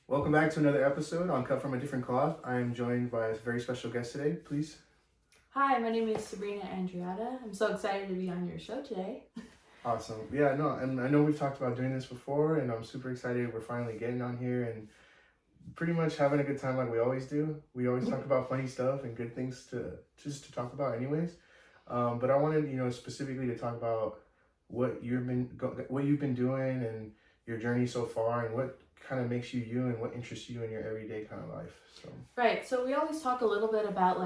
Welcome back to another episode on Cut from a Different Cloth. I am joined by a very special guest today. Please. Hi, my name is Sabrina Andreatta. I'm so excited to be on your show today. Awesome. Yeah, no, and I know we've talked about doing this before, and I'm super excited we're finally getting on here and pretty much having a good time like we always do. We always talk about funny stuff and good things to talk about anyways. But I wanted, specifically to talk about what you've been doing and your journey so far and what kind of makes you you and what interests you in your everyday kind of life. So Right, so we always talk a little bit about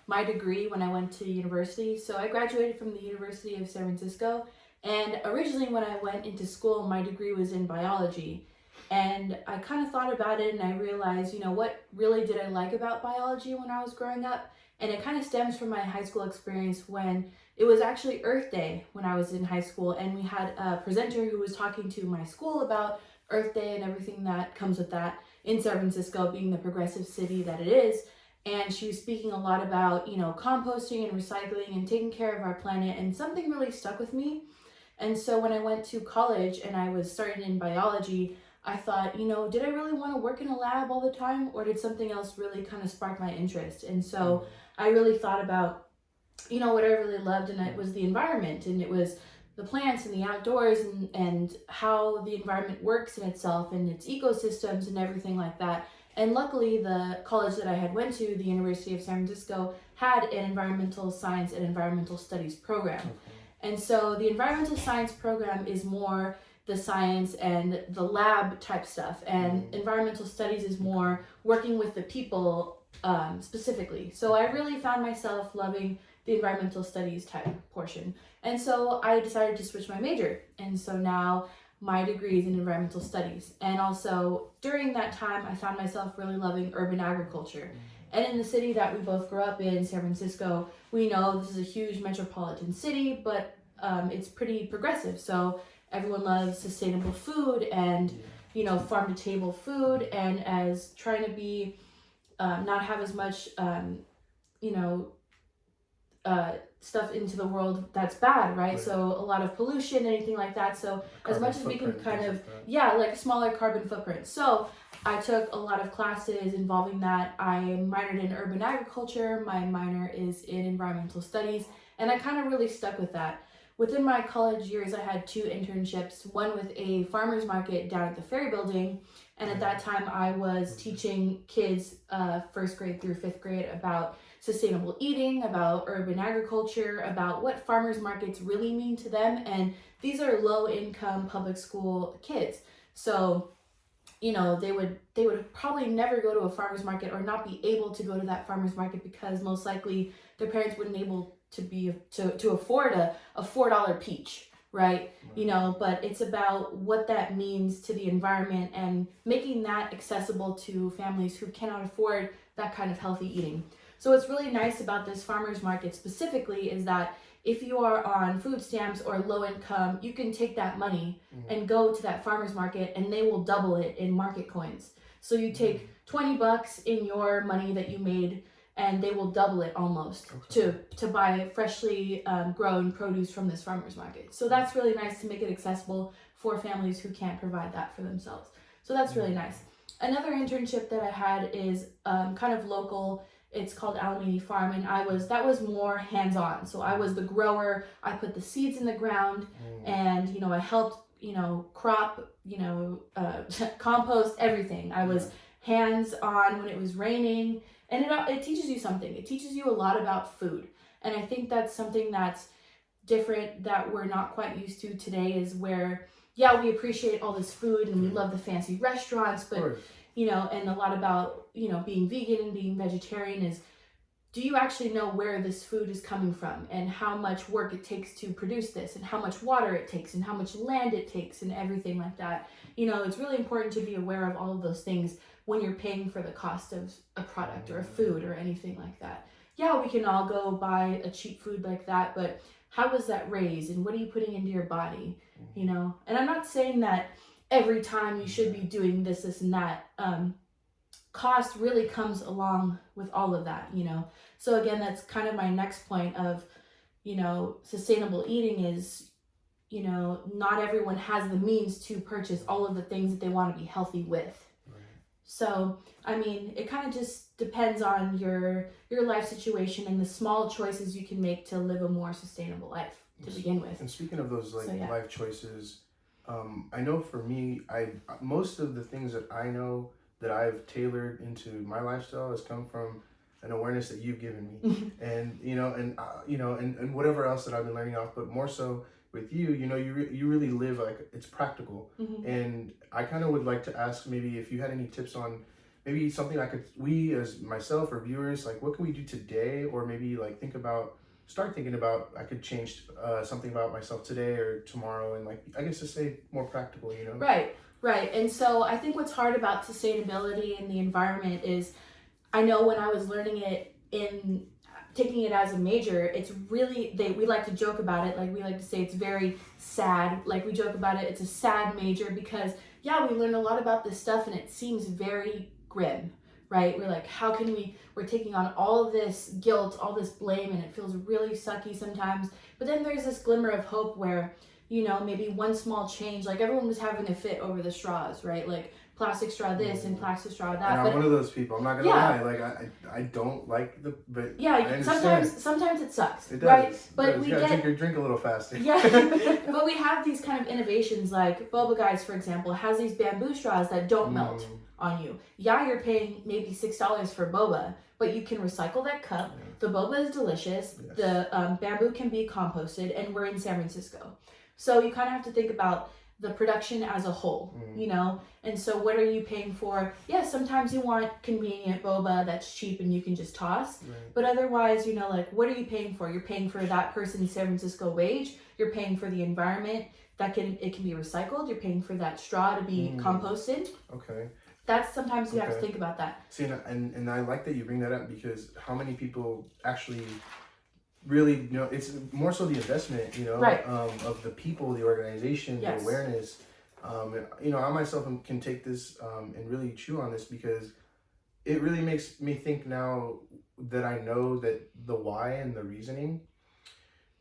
my degree when I went to university. So I graduated from the University of San Francisco, and originally when I went into school, my degree was in biology. And I kind of thought about it and I realized, what really did I like about biology when I was growing up? And it kind of stems from my high school experience when it was actually Earth Day when I was in high school, and we had a presenter who was talking to my school about Earth Day and everything that comes with that in San Francisco being the progressive city that it is. And she was speaking a lot about, composting and recycling and taking care of our planet, and something really stuck with me. And so when I went to college and I was starting in biology, I thought, did I really want to work in a lab all the time, or did something else really kind of spark my interest? And so I really thought about, what I really loved, and it was the environment, and it was the plants and the outdoors, and how the environment works in itself and its ecosystems and everything like that. And luckily, the college that I had went to, the University of San Francisco, had an environmental science and environmental studies program. okay. And so the environmental science program is more the science and the lab type stuff, and environmental studies is more working with the people specifically. So I really found myself loving the environmental studies type portion. And so I decided to switch my major. And so now my degree is in environmental studies. And also during that time, I found myself really loving urban agriculture. And in the city that we both grew up in, San Francisco, we know this is a huge metropolitan city, but it's pretty progressive. So everyone loves sustainable food and, farm to table food, and as trying to be, not have as much, stuff into the world that's bad, right? So a lot of pollution, anything like that. So as much as we can kind of, like a smaller carbon footprint. So I took a lot of classes involving that. I minored in urban agriculture. My minor is in environmental studies, and I kind of really stuck with that. Within my college years, I had 2 internships, one with a farmer's market down at the Ferry Building. And at that time, I was teaching kids 1st grade through 5th grade about sustainable eating, about urban agriculture, about what farmers markets really mean to them. And these are low-income public school kids. So, they would probably never go to a farmer's market or not be able to go to that farmer's market because most likely their parents wouldn't able to afford a $4 peach, right? But it's about what that means to the environment and making that accessible to families who cannot afford that kind of healthy eating. So what's really nice about this farmer's market specifically is that if you are on food stamps or low income, you can take that money and go to that farmer's market and they will double it in market coins. So you take $20 in your money that you made and they will double it almost to buy freshly grown produce from this farmer's market. So that's really nice to make it accessible for families who can't provide that for themselves. So that's really nice. Another internship that I had is kind of local. It's called Alameda Farm, and that was more hands-on. So I was the grower. I put the seeds in the ground, and I helped crop, compost, everything. I was hands-on when it was raining, and it teaches you something. It teaches you a lot about food, and I think that's something that's different that we're not quite used to today. Is where we appreciate all this food and we love the fancy restaurants, but and a lot about, being vegan and being vegetarian is, do you actually know where this food is coming from and how much work it takes to produce this and how much water it takes and how much land it takes and everything like that. It's really important to be aware of all of those things when you're paying for the cost of a product or a food or anything like that. Yeah, we can all go buy a cheap food like that, but how was that raised and what are you putting into your body, And I'm not saying that every time you should be doing this and that. Cost really comes along with all of that, So again, that's kind of my next point of, sustainable eating is, not everyone has the means to purchase all of the things that they want to be healthy with. Right. So, I mean, it kind of just depends on your life situation and the small choices you can make to live a more sustainable life to begin with. And speaking of those like So, yeah. life choices, I know for me, most of the things that I know that I've tailored into my lifestyle has come from an awareness that you've given me, and and whatever else that I've been learning off, but more so with you, you really live like it's practical, and I kind of would like to ask maybe if you had any tips on maybe something we as myself or viewers, like what can we do today, or maybe like start thinking about I could change something about myself today or tomorrow, and like I guess to say more practical, Right. And so I think what's hard about sustainability and the environment is I know when I was learning it in taking it as a major, it's really we like to joke about it, like we like to say it's very sad, like we joke about it, it's a sad major because we learn a lot about this stuff and it seems very grim, right? We're like, we're taking on all of this guilt, all this blame, and it feels really sucky sometimes. But then there's this glimmer of hope where, maybe one small change, like everyone was having a fit over the straws, right? Like plastic straw this and plastic straw that. And I'm one of those people. I'm not gonna lie. Like I don't like but sometimes it sucks. It does. Right? But you gotta drink a little faster. But we have these kind of innovations like Boba Guys, for example, has these bamboo straws that don't melt on you. You're paying maybe $6 for boba, but you can recycle that cup. The boba is delicious. Yes. The bamboo can be composted, and we're in San Francisco. So you kind of have to think about the production as a whole, and so what are you paying for? Sometimes you want convenient boba that's cheap and you can just toss, but otherwise, like what are you paying for? You're paying for that person's San Francisco wage, you're paying for the environment it can be recycled, you're paying for that straw to be composted. Okay. That's sometimes you have to think about that. See, and I like that you bring that up because how many people actually really, it's more so the investment, of the people, the organization, the awareness. I myself can take this and really chew on this because it really makes me think now that I know that the why and the reasoning,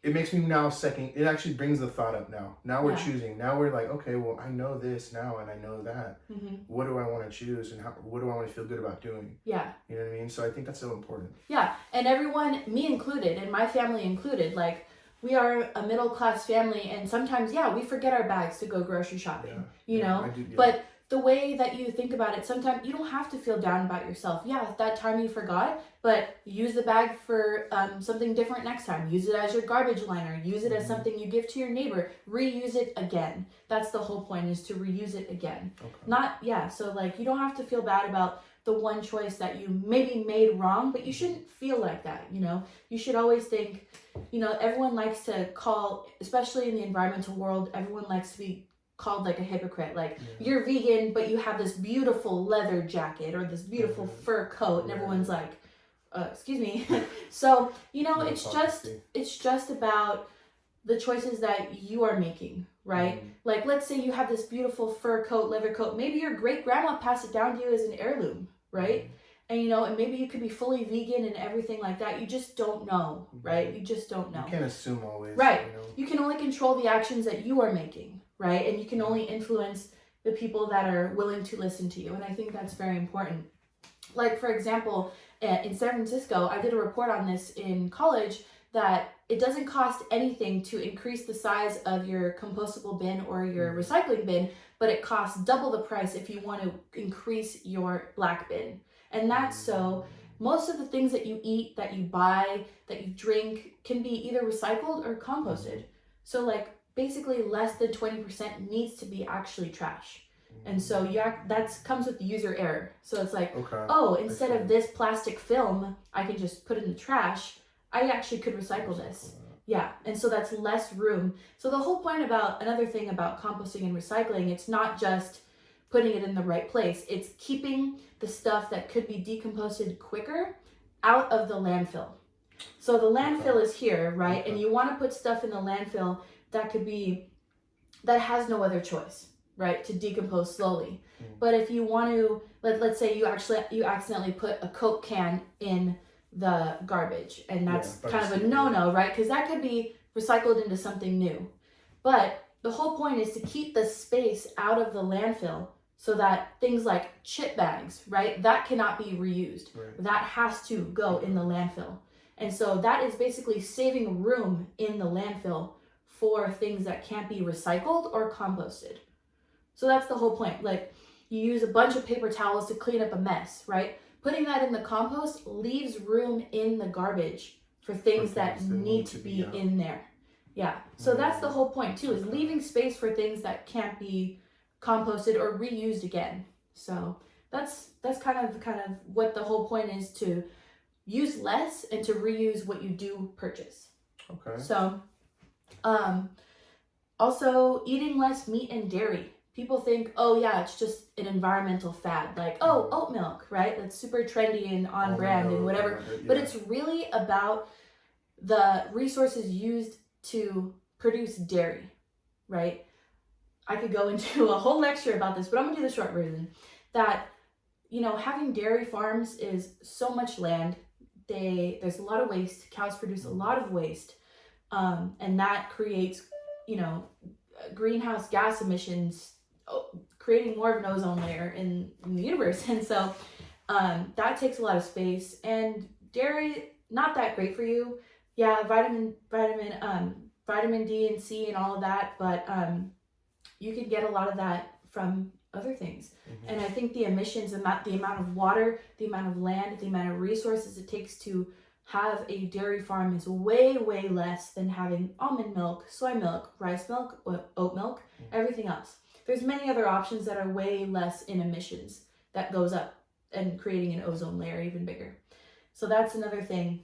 it makes me now it actually brings the thought up now. Now we're choosing. Now we're like, okay, well, I know this now and I know that. What do I want to choose and what do I want to feel good about doing? Yeah. You know what I mean? So I think that's so important. Yeah. And everyone, me included, and my family included, like we are a middle class family and sometimes, we forget our bags to go grocery shopping, I do, but the way that you think about it, sometimes you don't have to feel down about yourself. That time you forgot, but use the bag for something different next time. Use it as your garbage liner. Use it as something you give to your neighbor. Reuse it again. That's the whole point, is to reuse it again. Okay. So like you don't have to feel bad about the one choice that you maybe made wrong, but you shouldn't feel like that, You should always think, everyone likes to call, especially in the environmental world, everyone likes to be called like a hypocrite, like you're vegan but you have this beautiful leather jacket or this beautiful fur coat and everyone's like excuse me. So it's just about the choices that you are making, right? Like let's say you have this beautiful fur coat, leather coat, maybe your great grandma passed it down to you as an heirloom, right? And and maybe you could be fully vegan and everything like that. You just don't know, right? You just don't know. You can't assume always, right? You can only control the actions that you are making, right? And you can only influence the people that are willing to listen to you. And I think that's very important. Like, for example, in San Francisco, I did a report on this in college that it doesn't cost anything to increase the size of your compostable bin or your recycling bin, but it costs double the price if you want to increase your black bin. And that's so most of the things that you eat, that you buy, that you drink can be either recycled or composted. So like basically less than 20% needs to be actually trash. And so that comes with user error. So it's like, instead of this plastic film, I can just put it in the trash. I actually could recycle this. Yeah. And so that's less room. So the whole point another thing about composting and recycling, it's not just putting it in the right place. It's keeping the stuff that could be decomposed quicker out of the landfill. So the landfill is here, right? And you want to put stuff in the landfill that has no other choice, right? To decompose slowly. But if you want to, let's say you accidentally put a Coke can in the garbage, and that's kind of a no-no, right? Because that could be recycled into something new. But the whole point is to keep the space out of the landfill so that things like chip bags, right, that cannot be reused. Right. That has to go in the landfill. And so that is basically saving room in the landfill for things that can't be recycled or composted. So that's the whole point. Like, you use a bunch of paper towels to clean up a mess, right? Putting that in the compost leaves room in the garbage for things that need to be in there. Yeah. So that's the whole point too, is leaving space for things that can't be composted or reused again. So that's kind of what the whole point is, to use less and to reuse what you do purchase. Okay. So also eating less meat and dairy. People think, oh yeah, it's just an environmental fad, like, oh, oat milk, right? That's super trendy and on brand and whatever. But it's really about the resources used to produce dairy, right? I could go into a whole lecture about this, but I'm gonna do the short version. That, having dairy farms is so much land. There's a lot of waste. Cows produce a lot of waste, and that creates, greenhouse gas emissions, creating more of an ozone layer in the universe. And so that takes a lot of space. And dairy, not that great for you. Yeah, vitamin D and C and all of that, but you can get a lot of that from other things. Mm-hmm. And I think the emissions, the amount of water, the amount of land, the amount of resources it takes to have a dairy farm is way, way less than having almond milk, soy milk, rice milk, oat milk, everything else. There's many other options that are way less in emissions that goes up and creating an ozone layer even bigger. So that's another thing.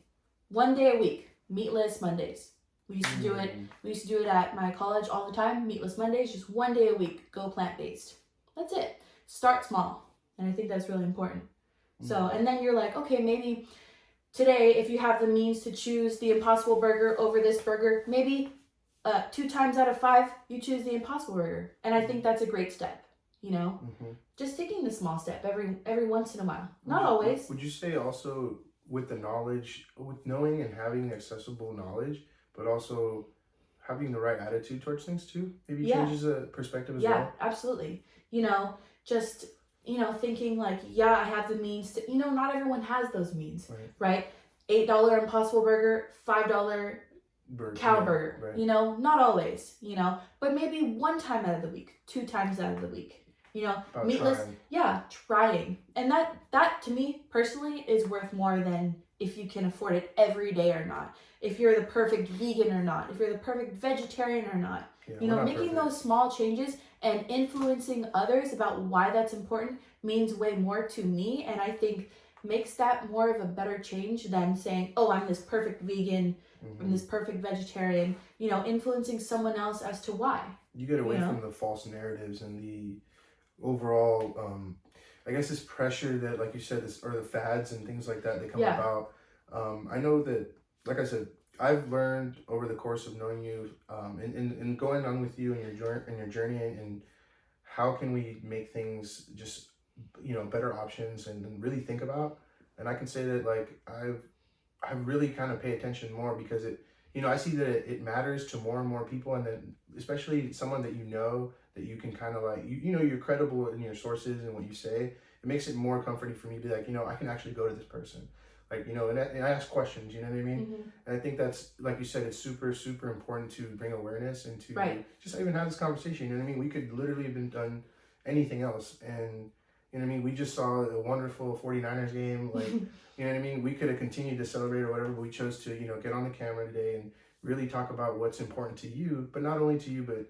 1 day a week, meatless Mondays. We used to do it. We used to do it at my college all the time. Meatless Mondays, just 1 day a week. Go plant-based. That's it. Start small, and I think that's really important. So, and then you're like, okay, maybe today, if you have the means to choose the Impossible Burger over this burger, maybe 2 times out of 5 you choose the Impossible Burger, and I think that's a great step. Just taking the small step every once in a while. Not always. Would you say also with the knowledge, with knowing and having accessible knowledge, but also having the right attitude towards things too, maybe changes the perspective as well? Yeah, absolutely. Just, thinking like, yeah, I have the means to, not everyone has those means, right? $8 Impossible Burger, $5 cow burger, right. Not always, but maybe 1 time out of the week, 2 times out of the week, About meatless, trying. trying. And that to me personally is worth more than if you can afford it every day or not, if you're the perfect vegan or not, if you're the perfect vegetarian or not. Making those small changes and influencing others about why that's important means way more to me, and I think makes that more of a better change than saying, oh, I'm this perfect vegan, I'm this perfect vegetarian, influencing someone else as to why. You get away from the false narratives and the overall, I guess, this pressure that, like you said, or the fads and things like that, they come about. I know that, like I said, I've learned over the course of knowing you, and going on with you and your journey, and how can we make things just, better options and really think about. And I can say that, like, I've really kind of pay attention more, because it, I see that it matters to more and more people, and then especially someone that that you can kind of like, you're credible in your sources and what you say. It makes it more comforting for me to be like, I can actually go to this person. Like, and I ask questions, you know what I mean? And I think that's, like you said, it's super, super important to bring awareness and to just even have this conversation, you know what I mean? We could literally have been done anything else. And, you know what I mean? We just saw a wonderful 49ers game. Like, you know what I mean? We could have continued to celebrate or whatever, but we chose to, get on the camera today and really talk about what's important to you, but not only to you, but,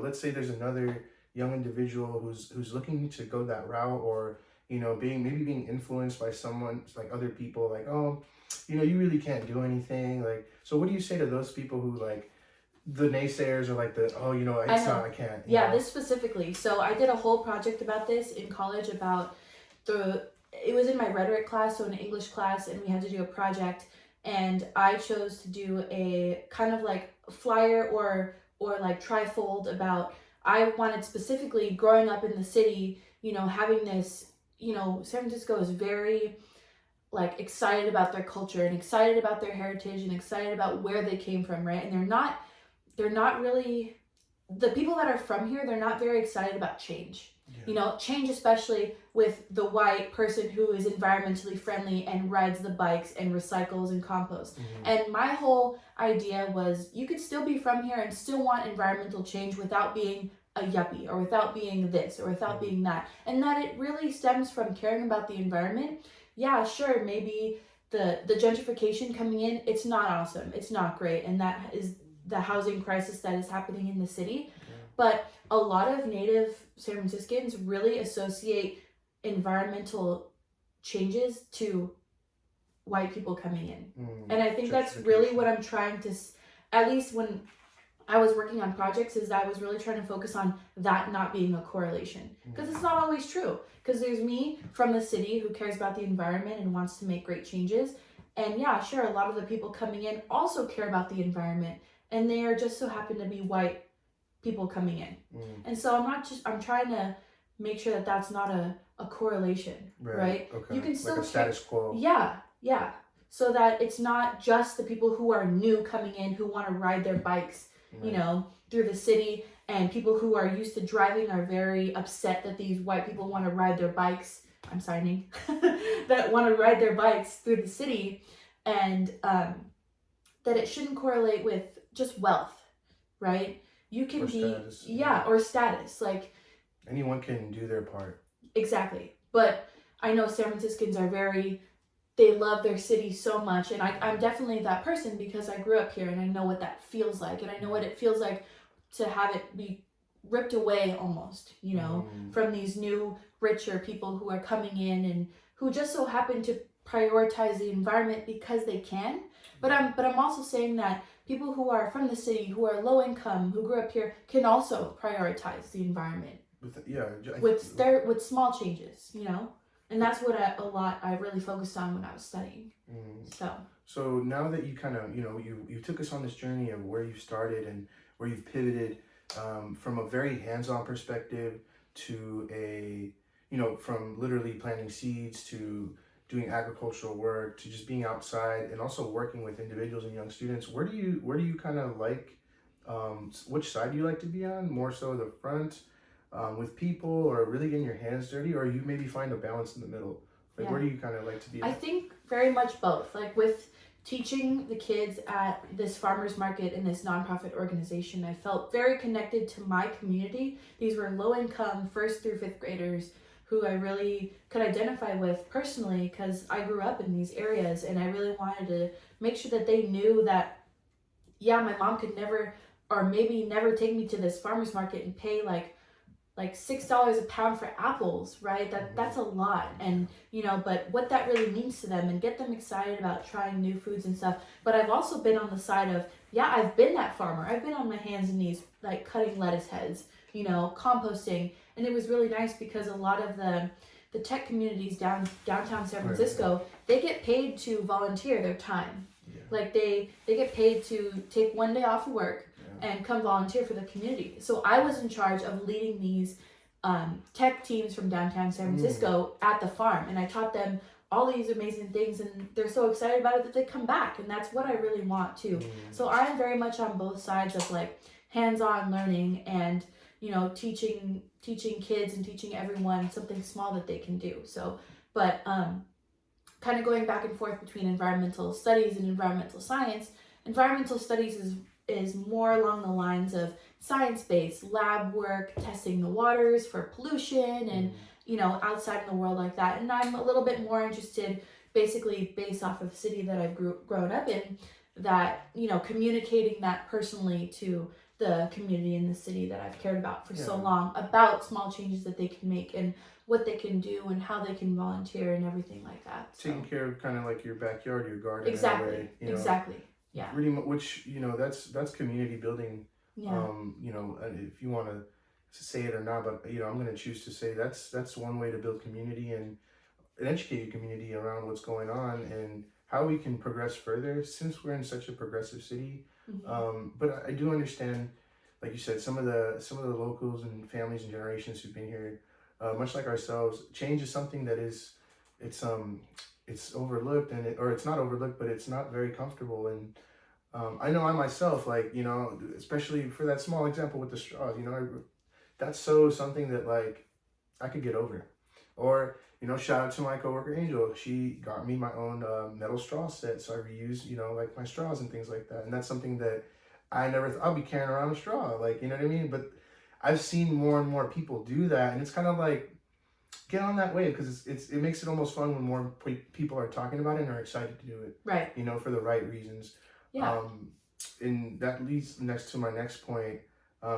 let's say there's another young individual who's looking to go that route, or, being influenced by someone, like other people, like, oh, you really can't do anything. Like, so what do you say to those people who, like, the naysayers, or like I can't. Yeah, this specifically. So I did a whole project about this in college about it was in my rhetoric class, so an English class, and we had to do a project, and I chose to do a kind of like flyer or like trifold about, I wanted specifically growing up in the city, having this, San Francisco is very like excited about their culture and excited about their heritage and excited about where they came from, right? And they're not really, the people that are from here, they're not very excited about change. You know, change especially with the white person who is environmentally friendly and rides the bikes and recycles and composts. And my whole idea was you could still be from here and still want environmental change without being a yuppie or without being this or without being that. And that it really stems from caring about the environment. Yeah, sure, maybe the gentrification coming in, it's not awesome. It's not great. And that is the housing crisis that is happening in the city. But a lot of native San Franciscans really associate environmental changes to white people coming in. And I think that's really what I'm trying to, at least when I was working on projects, is that I was really trying to focus on that not being a correlation. Because it's not always true. Because there's me from the city who cares about the environment and wants to make great changes. And yeah, sure, a lot of the people coming in also care about the environment. And they are just so happen to be white people coming in. And so I'm trying to make sure that that's not a correlation, right? Okay. You can still like a status quo. Yeah. So that it's not just the people who are new coming in who want to ride their bikes, you know, through the city, and people who are used to driving are very upset that these white people want to ride their bikes. I'm signing that want to ride their bikes through the city, and that it shouldn't correlate with just wealth, right? You can or be status, or status, like anyone can do their part. Exactly. But I know San Franciscans are they love their city so much, and I'm definitely that person because I grew up here and I know what that feels like, and I know what it feels like to have it be ripped away almost, you know, from these new richer people who are coming in and who just so happen to prioritize the environment because they can. But I'm also saying that people who are from the city, who are low income, who grew up here, can also prioritize the environment. With small changes, you know, and that's what I really focused on when I was studying. So now that you kind of you took us on this journey of where you started and where you've pivoted from a very hands-on perspective to from literally planting seeds to doing agricultural work to just being outside and also working with individuals and young students. Where do you kind of like, which side do you like to be on? More so the front with people, or really getting your hands dirty, or you maybe find a balance in the middle? Like, where do you kind of like to be? I think very much both. Like with teaching the kids at this farmers market in this nonprofit organization, I felt very connected to my community. These were low income 1st through 5th graders who I really could identify with personally because I grew up in these areas, and I really wanted to make sure that they knew that, yeah, my mom could never, or maybe never take me to this farmer's market and pay like $6 a pound for apples, right? That's a lot. And, but what that really means to them and get them excited about trying new foods and stuff. But I've also been on the side of, I've been that farmer. I've been on my hands and knees, like cutting lettuce heads, composting. And it was really nice because a lot of the tech communities downtown San Francisco, they get paid to volunteer their time. Yeah. Like they get paid to take one day off of work and come volunteer for the community. So I was in charge of leading these tech teams from downtown San Francisco at the farm. And I taught them all these amazing things, and they're so excited about it that they come back. And that's what I really want too. So I'm very much on both sides of like hands-on learning and, teaching kids and teaching everyone something small that they can do. So, but kind of going back and forth between environmental studies and environmental science. Environmental studies is more along the lines of science-based lab work, testing the waters for pollution and, outside in the world like that. And I'm a little bit more interested, basically based off of the city that I've grown up in, that, communicating that personally to the community in the city that I've cared about for so long, about small changes that they can make and what they can do and how they can volunteer and everything like that. Taking care of kind of like your backyard, your garden. Exactly. In a way, exactly. Yeah. Pretty much, which, that's community building. Yeah. If you want to say it or not, but, I'm going to choose to say that's one way to build community and educate your community around what's going on and how we can progress further since we're in such a progressive city. But I do understand, like you said, some of the locals and families and generations who've been here, much like ourselves, change is something that it's overlooked or it's not overlooked, but it's not very comfortable. And I know I myself, like, especially for that small example with the straws, that's so something that like I could get over. Or, you know, shout out to my coworker Angel. She got me my own metal straw set, so I reuse, you know, like my straws and things like that. And that's something that I never I'll be carrying around a straw, like, you know what I mean? But I've seen more and more people do that, and it's kind of like get on that wave because it makes it almost fun when more people are talking about it and are excited to do it. Right. You know, for the right reasons. Yeah. And that leads next to my next point,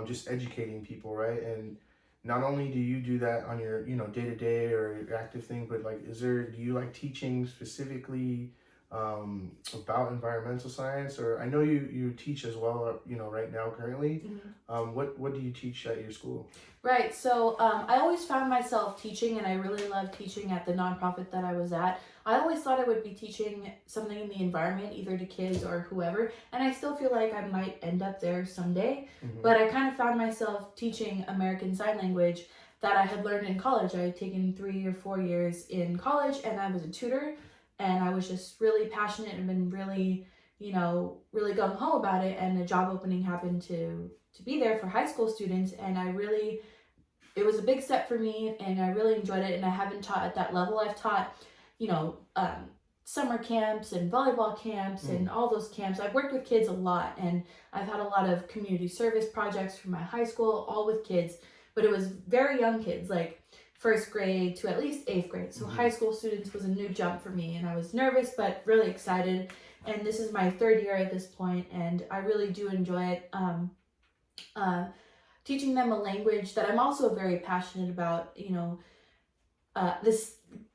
just educating people, right? And not only do you do that on your, you know, day-to-day or your active thing, but like, do you like teaching specifically about environmental science? Or I know you teach as well, you know, right now currently. Mm-hmm. What do you teach at your school? Right. So I always found myself teaching, and I really loved teaching at the nonprofit that I was at. I always thought I would be teaching something in the environment, either to kids or whoever, and I still feel like I might end up there someday. Mm-hmm. But I kind of found myself teaching American Sign Language that I had learned in college. I had taken 3 or 4 years in college, and I was a tutor, and I was just really passionate and been really, you know, really gung-ho about it, and a job opening happened to be there for high school students, and it was a big step for me, and I really enjoyed it. And I haven't taught at that level. I've taught, you know, summer camps and volleyball camps and all those camps. I've worked with kids a lot, and I've had a lot of community service projects for my high school, all with kids, but it was very young kids, like first grade to at least 8th grade. So high school students was a new jump for me, and I was nervous but really excited. And this is my 3rd year at this point, and I really do enjoy it. Teaching them a language that I'm also very passionate about. You know,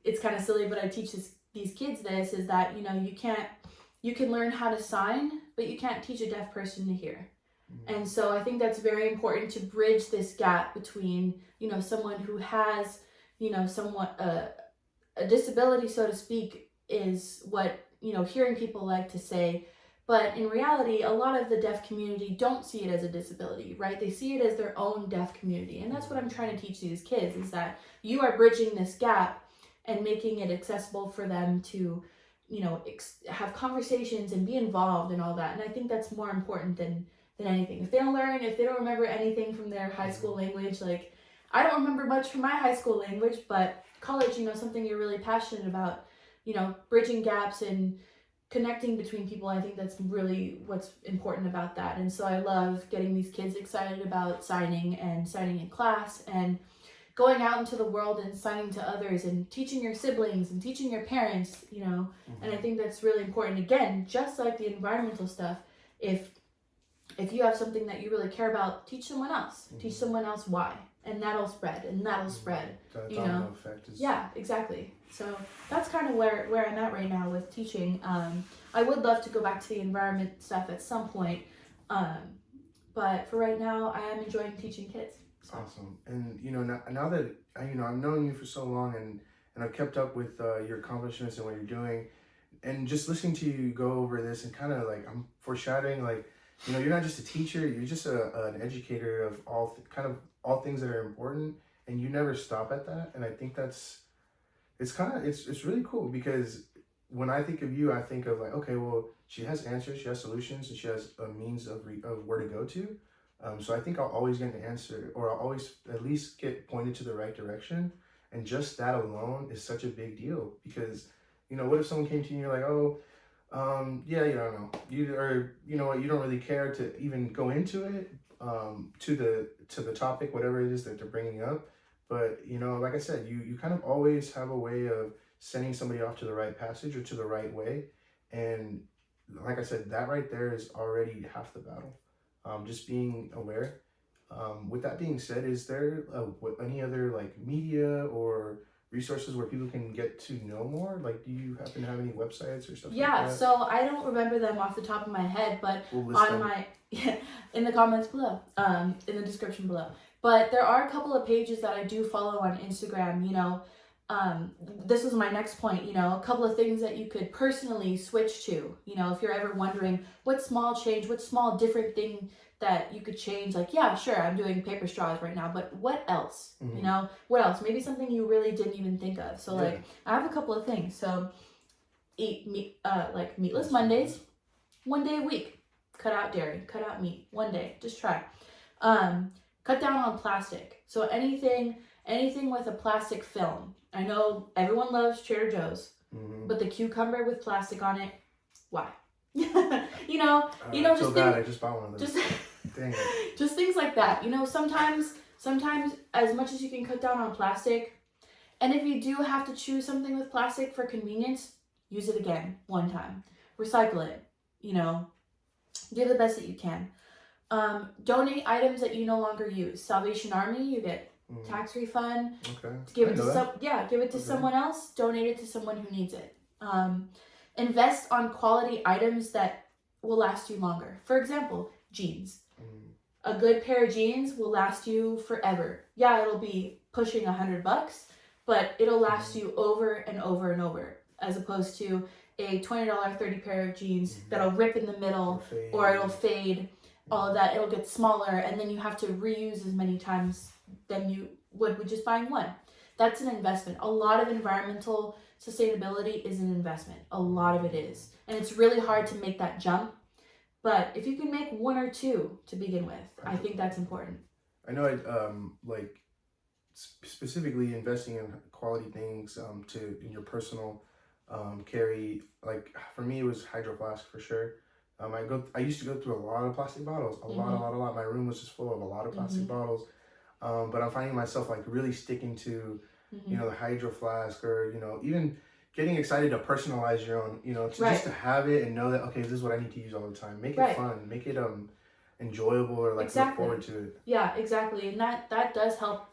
it's kind of silly, but I teach these kids this, is that, you know, you can learn how to sign, but you can't teach a deaf person to hear. And so I think that's very important to bridge this gap between, you know, someone who has, you know, somewhat a disability, so to speak, is what, you know, hearing people like to say. But in reality, a lot of the deaf community don't see it as a disability, right? They see it as their own deaf community. And that's what I'm trying to teach these kids, is that you are bridging this gap and making it accessible for them to, you know, have conversations and be involved and all that. And I think that's more important than anything. If they don't remember anything from their high school language, like I don't remember much from my high school language, but college, you know, something you're really passionate about, you know, bridging gaps and connecting between people, I think that's really what's important about that. And so I love getting these kids excited about signing in class and going out into the world and signing to others and teaching your siblings and teaching your parents, you know. And I think that's really important. Again, just like the environmental stuff, if you have something that you really care about, teach someone else. Teach someone else why. And that'll spread, and that'll spread. That you know? Effect is... Yeah, exactly. So that's kind of where I'm at right now with teaching. I would love to go back to the environment stuff at some point. But for right now, I am enjoying teaching kids. So. Awesome. And, you know, now that, you know, I've known you for so long, and I've kept up with your accomplishments and what you're doing, and just listening to you go over this and kind of like, I'm foreshadowing, like, you know, you're not just a teacher, you're just an educator of all things that are important, and you never stop at that. And I think it's really cool, because when I think of you, I think of like, okay, well, she has answers, she has solutions, and she has a means of where to go to. So I think I'll always get an answer, or I'll always at least get pointed to the right direction. And just that alone is such a big deal, because, you know, what if someone came to you and you're like, oh, yeah, I don't know, you know what, you don't really care to even go into it, to the topic, whatever it is that they're bringing up. But, you know, like I said, you kind of always have a way of sending somebody off to the right passage or to the right way. And like I said, that right there is already half the battle. Just being aware. With that being said, is there any other like media or resources where people can get to know more? Like, do you happen to have any websites or stuff like that? Yeah, so I don't remember them off the top of my head, but in the comments below, in the description below. But there are a couple of pages that I do follow on Instagram, you know. This was my next point, you know, a couple of things that you could personally switch to, you know, if you're ever wondering what small change, what small different thing that you could change. Like, yeah, sure, I'm doing paper straws right now, but what else? You know, what else? Maybe something you really didn't even think of. So like, I have a couple of things. So eat meat, like meatless Mondays, 1 day a week. Cut out dairy, cut out meat, 1 day, just try. Cut down on plastic. So anything anything with a plastic film. I know everyone loves Trader Joe's, but the cucumber with plastic on it, why? you know, just bad. I just bought one of those. Dang it. Just things like that. Sometimes as much as you can cut down on plastic, and if you do have to choose something with plastic for convenience, use it again one time. Recycle it. Do the best that you can. Donate items that you no longer use. Salvation Army, you get tax refund. Okay. Give it to someone else. Donate it to someone who needs it. Invest on quality items that will last you longer. For example, jeans. A good pair of jeans will last you forever. Yeah, it'll be pushing $100, but it'll last you over and over and over, as opposed to a $20, $30 pair of jeans that'll rip in the middle or it'll fade. All of that, it'll get smaller, and then you have to reuse as many times than you would with just buying one. That's an investment. A lot of environmental sustainability is an investment. A lot of it is. And it's really hard to make that jump. But if you can make one or two to begin with, I think that's important. I know specifically investing in quality things in your personal carry. Like for me, it was Hydro Flask for sure. I used to go through a lot of plastic bottles, a lot. My room was just full of a lot of plastic bottles. But I'm finding myself like really sticking to, the Hydro Flask, or, even getting excited to personalize your own, just to have it and know that, okay, this is what I need to use all the time. Make it fun, make it enjoyable, or like look forward to it. Yeah, exactly. And that does help.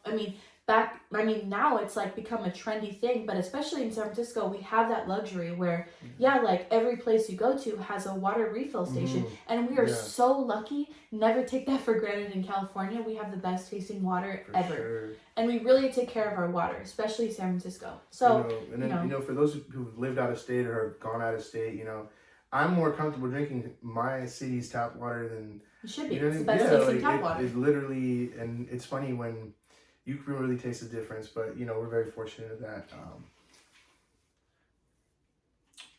Now it's like become a trendy thing, but especially in San Francisco, we have that luxury where, like every place you go to has a water refill station. And we are so lucky. Never take that for granted in California. We have the best tasting water ever. Sure. And we really take care of our water, especially San Francisco. So, for those who've lived out of state or have gone out of state, I'm more comfortable drinking my city's tap water than... You should be. It's the best tasting tap water. It literally, and it's funny when you can really taste the difference, but we're very fortunate of that.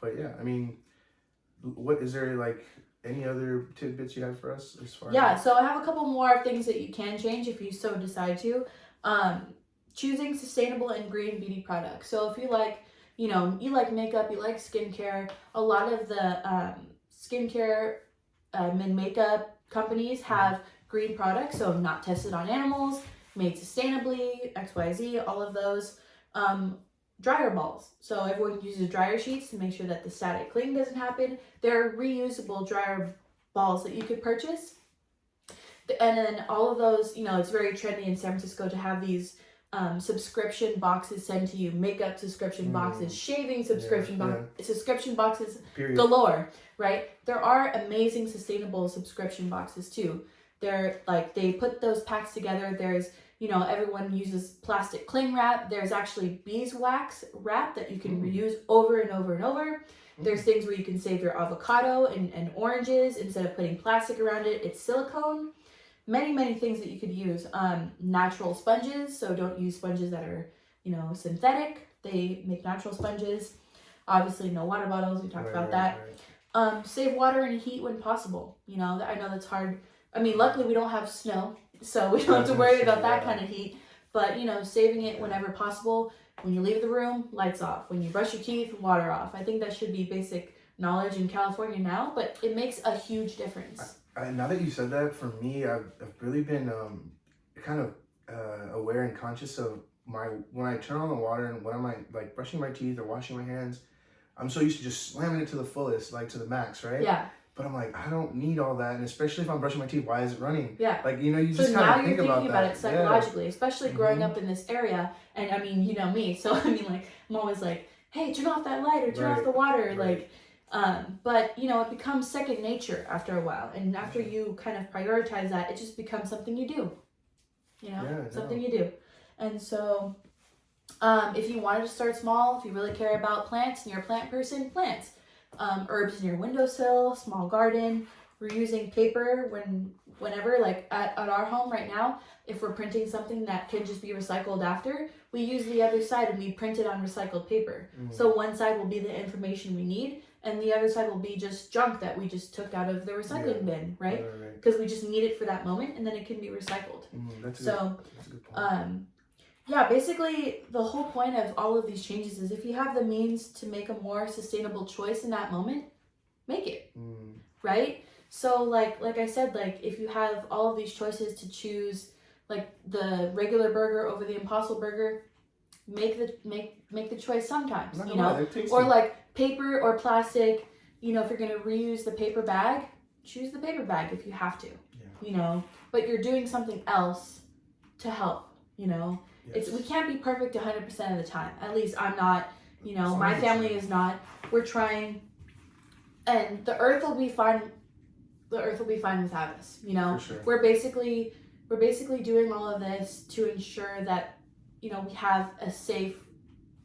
But yeah, what is there like any other tidbits you have for us as far? So I have a couple more things that you can change if you so decide to. Choosing sustainable and green beauty products. So if you like, you like makeup, you like skincare, a lot of the skincare and makeup companies have green products, so not tested on animals, made sustainably, XYZ, all of those. Dryer balls. So everyone uses dryer sheets to make sure that the static cling doesn't happen. There are reusable dryer balls that you could purchase. And then all of those, it's very trendy in San Francisco to have these subscription boxes sent to you, makeup subscription boxes, shaving subscription subscription boxes galore, right? There are amazing sustainable subscription boxes too. They're like, they put those packs together. There's, everyone uses plastic cling wrap. There's actually beeswax wrap that you can reuse over and over and over. There's things where you can save your avocado and oranges instead of putting plastic around it. It's silicone. Many, many things that you could use. Natural sponges, so don't use sponges that are, synthetic. They make natural sponges. Obviously, no water bottles. We talked about that. Right. Save water and heat when possible. I know that's hard. Luckily we don't have snow, so we don't have to worry about that kind of heat. But, saving it whenever possible. When you leave the room, lights off. When you brush your teeth, water off. I think that should be basic knowledge in California now, but it makes a huge difference. Now that you said that, for me, I've really been kind of aware and conscious of when I turn on the water and when I'm like brushing my teeth or washing my hands, I'm so used to just slamming it to the fullest, like to the max, right? Yeah. But I'm like, I don't need all that, and especially if I'm brushing my teeth, why is it running? Yeah. Like, you just kind of think about that. So now you're thinking about it psychologically, especially growing up in this area, and you know me, so I'm always like, hey, turn off that light or turn off the water, but it becomes second nature after a while, and after you kind of prioritize that, it just becomes something you do. Something you do. And so, if you wanted to start small, if you really care about plants and you're a plant person, plants. Herbs in your windowsill, small garden. We're using paper whenever, like at our home right now, if we're printing something that can just be recycled after, we use the other side and we print it on recycled paper. So one side will be the information we need, and the other side will be just junk that we just took out of the recycling bin, right? Because we just need it for that moment, and then it can be recycled. That's a good point. Yeah, basically the whole point of all of these changes is if you have the means to make a more sustainable choice in that moment, make it. Right? So like I said, like if you have all of these choices to choose like the regular burger over the Impossible Burger, make the choice sometimes, Not you gonna lie, know? they're tasty. Or like paper or plastic, you know, if you're gonna reuse the paper bag, choose the paper bag if you have to. Yeah. You know, but you're doing something else to help, you know. Yes. We can't be perfect 100% of the time. At least I'm not, you know, It's my not family easy. is not. We're trying, and the earth will be fine. The earth will be fine without us, you know. For sure. We're basically doing all of this to ensure that, you know, we have a safe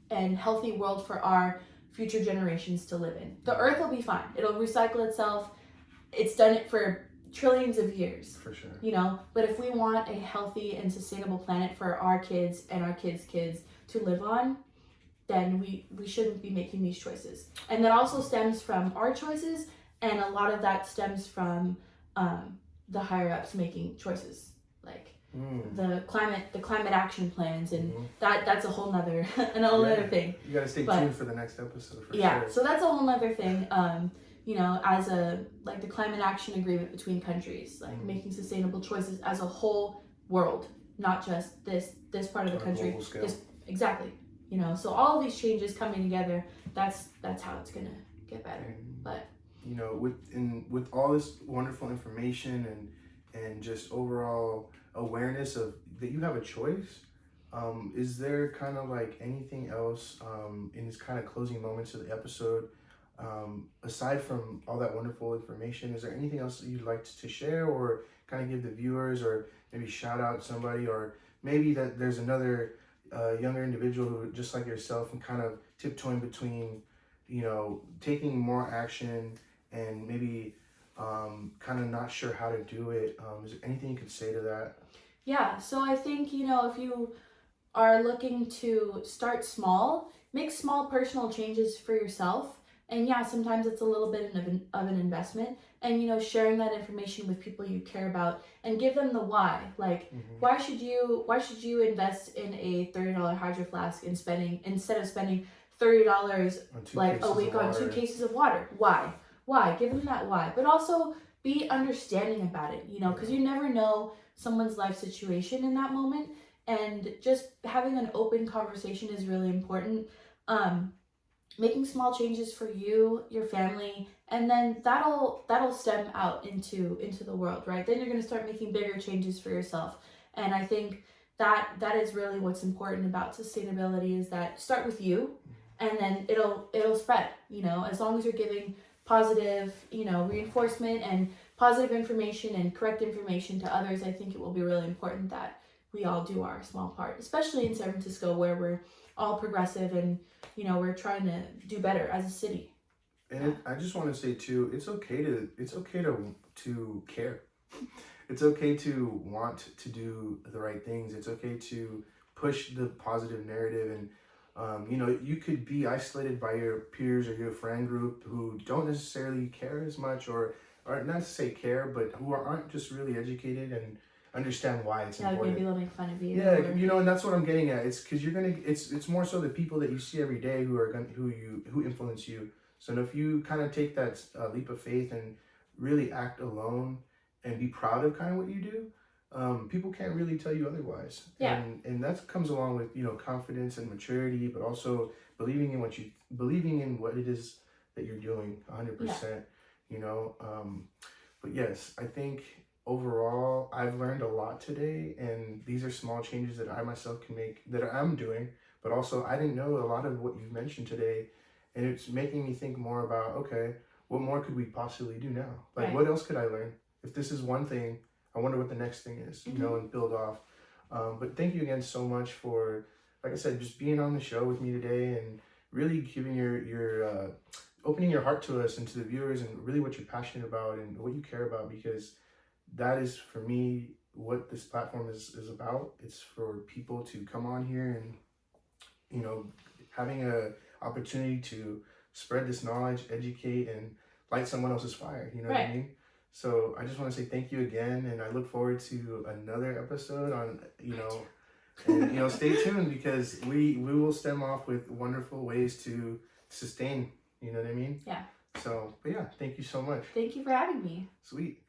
and healthy world for our future generations to live in. The earth will be fine. It'll recycle itself. It's done it for trillions of years. For sure. You know, but if we want a healthy and sustainable planet for our kids and our kids' kids to live on, then we shouldn't be making these choices. And that also stems from our choices, and a lot of that stems from the higher ups making choices, like the climate action plans, and that's a whole nother another thing. You gotta stay tuned for the next episode. For sure. So that's a whole nother thing. You know, as a like the climate action agreement between countries, like making sustainable choices as a whole world, not just this part of the country. Exactly. You know, so all of these changes coming together, that's how it's gonna get better. But you know, with all this wonderful information and just overall awareness of that you have a choice, is there kind of like anything else in these kind of closing moments of the episode, aside from all that wonderful information, is there anything else that you'd like to share or kind of give the viewers, or maybe shout out somebody, or maybe that there's another younger individual who just like yourself and kind of tiptoeing between, you know, taking more action and maybe kind of not sure how to do it? Is there anything you could say to that? Yeah, so I think, you know, if you are looking to start small, make small personal changes for yourself. And yeah, sometimes it's a little bit of an investment, and you know, sharing that information with people you care about and give them the why. Like, why should you invest in a $30 hydro flask and instead of spending $30 like a week on 2 cases of water? Why? Give them that why. But also be understanding about it, you know, because you never know someone's life situation in that moment, and just having an open conversation is really important. Making small changes for you, your family, and then that'll stem out into the world, right? Then you're going to start making bigger changes for yourself. And I think that is really what's important about sustainability, is that start with you, and then it'll spread, you know, as long as you're giving positive, you know, reinforcement and positive information and correct information to others. I think it will be really important that we all do our small part, especially in San Francisco, where we're all progressive and, you know, we're trying to do better as a city. And I just want to say too, it's okay to care. It's okay to want to do the right things. It's okay to push the positive narrative. And you know, you could be isolated by your peers or your friend group who don't necessarily care as much, or not to say care, but who aren't just really educated and understand why it's important. Maybe they'll make fun of you. Yeah, you know, and that's what I'm getting at. It's because it's more so the people that you see every day who influence you. So if you kind of take that leap of faith and really act alone and be proud of kind of what you do, people can't really tell you otherwise. Yeah. And that comes along with, you know, confidence and maturity, but also believing in what it is that you're doing 100%. Yeah. You know, but yes, I think overall, I've learned a lot today, and these are small changes that I myself can make, that I'm doing, but also I didn't know a lot of what you've mentioned today, and it's making me think more about, okay, what more could we possibly do now? Like, what else could I learn? If this is one thing, I wonder what the next thing is, you know, and build off. But thank you again so much for, like I said, just being on the show with me today and really giving your opening your heart to us and to the viewers, and really what you're passionate about and what you care about, because that is, for me, what this platform is about. It's for people to come on here and, you know, having a opportunity to spread this knowledge, educate, and light someone else's fire. You know what I mean? So I just want to say thank you again, and I look forward to another episode on, you know, And stay tuned because we will stem off with wonderful ways to sustain. You know what I mean? Yeah. So, but yeah, thank you so much. Thank you for having me. Sweet.